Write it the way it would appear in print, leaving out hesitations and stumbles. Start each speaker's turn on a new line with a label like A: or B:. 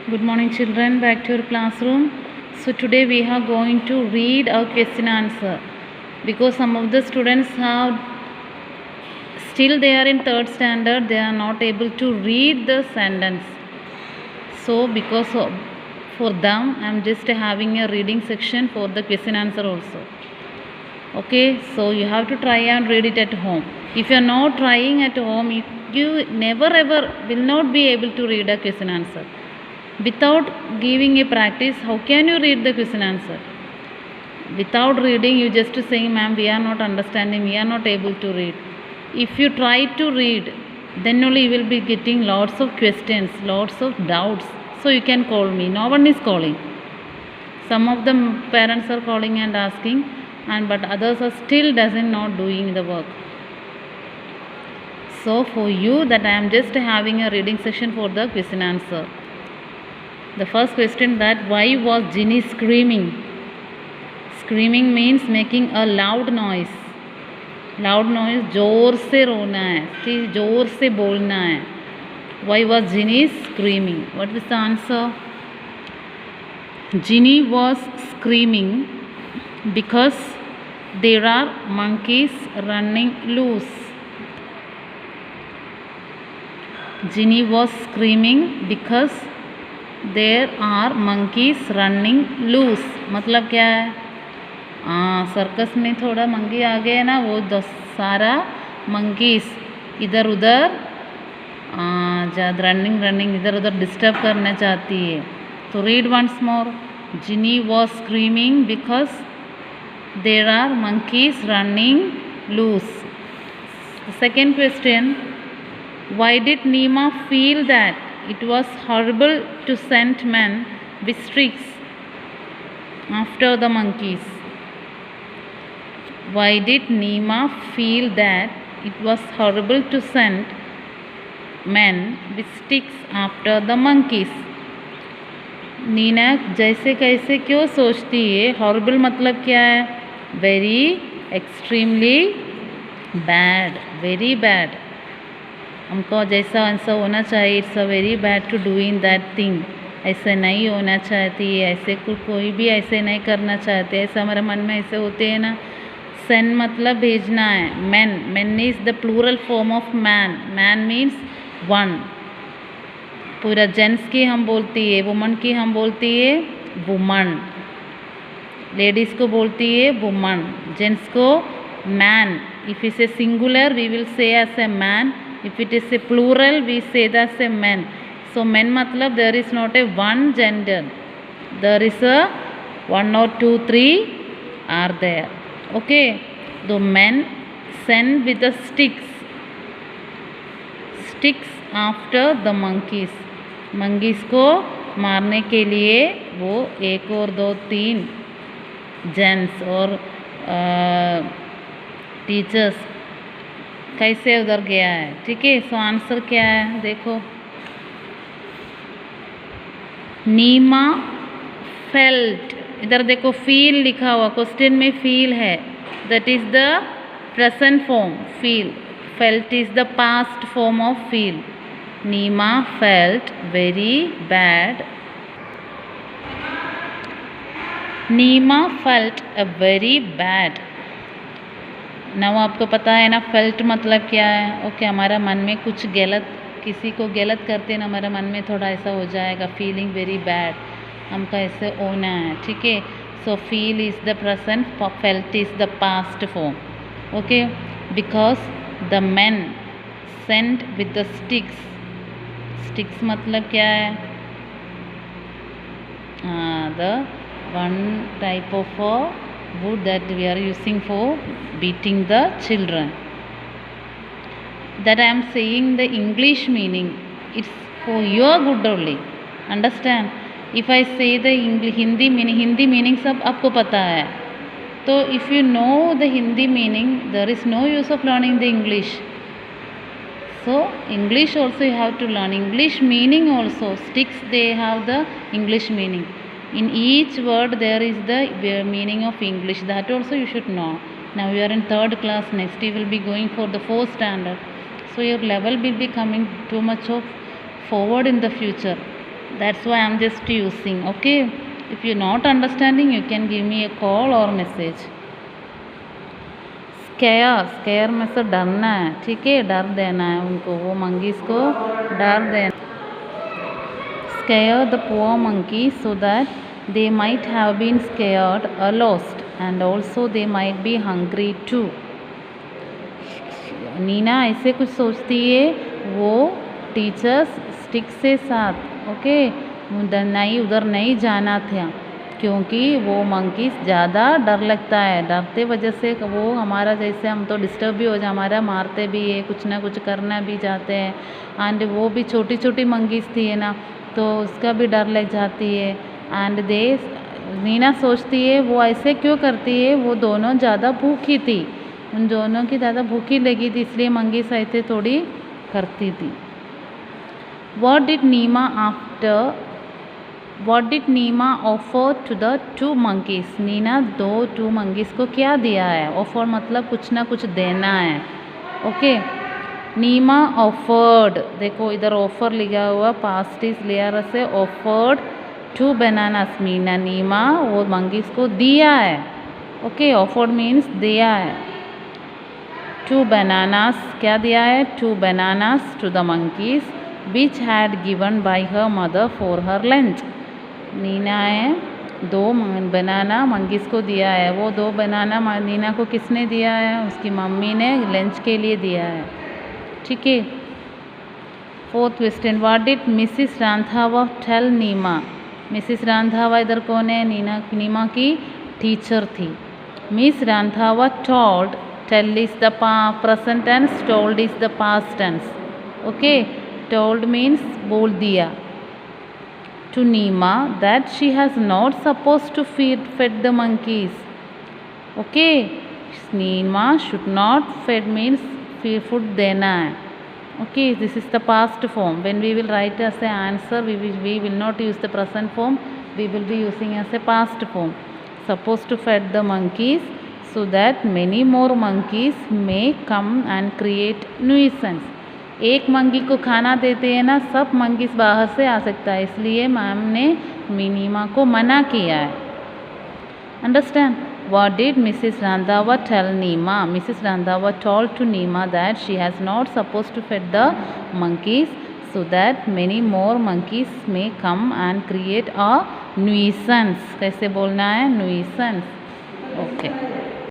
A: Good morning children, back to your classroom. So today we are going to read our question answer because some of the students have still they are in third standard, they are not able to read the sentence. So because of, for them I am just having a reading section for the question answer also. Okay, so you have to try and read it at home. If you are not trying at home, you never ever will not be able to read a question answer. Without giving a practice, how can you read the question answer? Without reading, you just saying, ma'am, we are not understanding, we are not able to read. If you try to read, then only you will be getting lots of questions, lots of doubts. So you can call me. No one is calling. Some of the parents are calling and asking, but others are still not doing the work. So for you, that I am just having a reading session for the question answer. The first question, that why was Ginny screaming? Screaming means making a loud noise. Loud noise, जोर से रोना है, ठीक, जोर से बोलना है. Why was Ginny screaming? What was the answer? Ginny was screaming because there are monkeys running loose. Ginny was screaming because there are monkeys running loose. मतलब क्या है? सर्कस में थोड़ा मंकी आ गए ना, वो सारा मंकीज इधर उधर रनिंग इधर उधर डिस्टर्ब करना चाहती है. तो read once more. Ginny was screaming because there are monkeys running loose. Second question, why did Neema feel that it was horrible to send men with sticks after the monkeys? Why did Nima feel that it was horrible to send men with sticks after the monkeys? Neena जैसे कैसे क्यों सोचती है? Horrible मतलब क्या है? Very, extremely bad, very bad. हमको जैसा ऐसा होना चाहिए. It's a very bad to do in that thing. ऐसे नहीं होना चाहती है, ऐसे कोई भी ऐसे नहीं करना चाहते. ऐसा हमारे मन में ऐसे होते हैं ना. सेंड मतलब भेजना है. Men is the plural form of man. Man means one. पूरा जेंट्स की हम बोलती है, वुमन की हम बोलती है वुमन. लेडीज़ को बोलती है वुमन, जेंट्स को man. If is a singular we will say as a man. If it is a plural, we say that's a men. So men matlab there is not a one gender. There is a 1 or 2, 3 are there. Okay. The men send with the sticks. Sticks after the monkeys. Monkeys को मारने के लिए वो 1 और 2, 3 gents और teachers कैसे उधर गया है. ठीक है. सो आंसर क्या है देखो. नीमा फेल्ट. इधर देखो फील लिखा हुआ, क्वेश्चन में फील है. That is the present form. Feel, felt is the past form of feel. Neema felt very bad. Neema felt a very bad. ना वो आपको पता है ना फेल्ट मतलब क्या है. ओके. हमारा मन में कुछ गलत, किसी को गलत करते हैं ना, हमारे मन में थोड़ा ऐसा हो जाएगा. फीलिंग वेरी बैड, हमका ऐसे होना है. ठीक है. So feel is the present, felt is the past form. Okay. Because the man Saint with the sticks. Sticks मतलब क्या है? The one type of wood that we are using for beating the children. That I am saying the English meaning. It's for your good only. Understand? If I say the Hindi meaning सब आपको पता है. तो if you know the Hindi meaning, there is no use of learning the English. So English also you have to learn. English meaning also. Sticks they have the English meaning. In each word there is the meaning of English. That also you should know. Now you are in 3rd class. Next you will be going for the 4th standard. So your level will be coming too much of forward in the future. That's why I'm just using. Okay, if you're not understanding, you can give me a call or message. Square में से डरना है, ठीक है, डर देना है उनको, वो मंकीज़ को डर देना. Scare the poor monkeys so that they might have been scared or lost, and also they might be hungry too. Neena ऐसे कुछ सोचती है, वो टीचर्स स्टिक से साथ, ओके, उधर नहीं जाना था क्योंकि वो मंकीज़ ज़्यादा डर लगता है, डरते वजह से वो हमारा जैसे हम तो डिस्टर्ब भी हो जाए, हमारा मारते भी है, कुछ ना कुछ करना भी जाते हैं. एंड वो भी छोटी छोटी मंकीज़ थी है ना, तो उसका भी डर लग जाती है. एंड नीना सोचती है वो ऐसे क्यों करती है, वो दोनों ज़्यादा भूखी थी, उन दोनों की ज़्यादा भूखी लगी थी, इसलिए मंकीज़ ऐसे थोड़ी करती थी. What did Nima offer to the two monkeys? Neena two monkeys को क्या दिया है? ऑफर मतलब कुछ ना कुछ देना है. ओके, नीमा ऑफर्ड, देखो इधर ऑफर लिखा हुआ, पास्ट इज लेयर से ऑफर्ड 2 बनानास. नीमा वो मंकीज़ को दिया है. ओके, ऑफर्ड मीन्स दिया है. 2 बनानास, क्या दिया है? 2 bananas to the monkeys which had given by her mother for her lunch. Neena है 2 बनाना मंकीज़ को दिया है. वो 2 बनाना नीना को किसने दिया है? उसकी मम्मी ने लंच के लिए दिया है, ठीक है. 4th question, what did Mrs Randhawa tell Neema? Mrs Randhawa इधर कौन है? नीमा की टीचर थी. Miss Randhawa told, tell is the present tense, told is the past tense. Okay, told means बोल दिया to Nima that she has not supposed to fed the monkeys. Okay, Nima should not fed means food देना है. Okay, this is the past form. When we will write as an answer, we will not use the present form, we will be using as a past form. Supposed to fed the monkeys so that many more monkeys may come and create nuisance. एक monkey को खाना देते हैं ना, सब monkeys बाहर से आ सकता है, इसलिए मैम ने नीमा को मना किया है. Understand? What did Mrs Randhawa tell Neema? Mrs Randhawa told to Neema that she has not suppose to fed the monkeys so that many more monkeys may come and create a nuisance. कैसे बोलना है? न्यूइसेंस. ओके.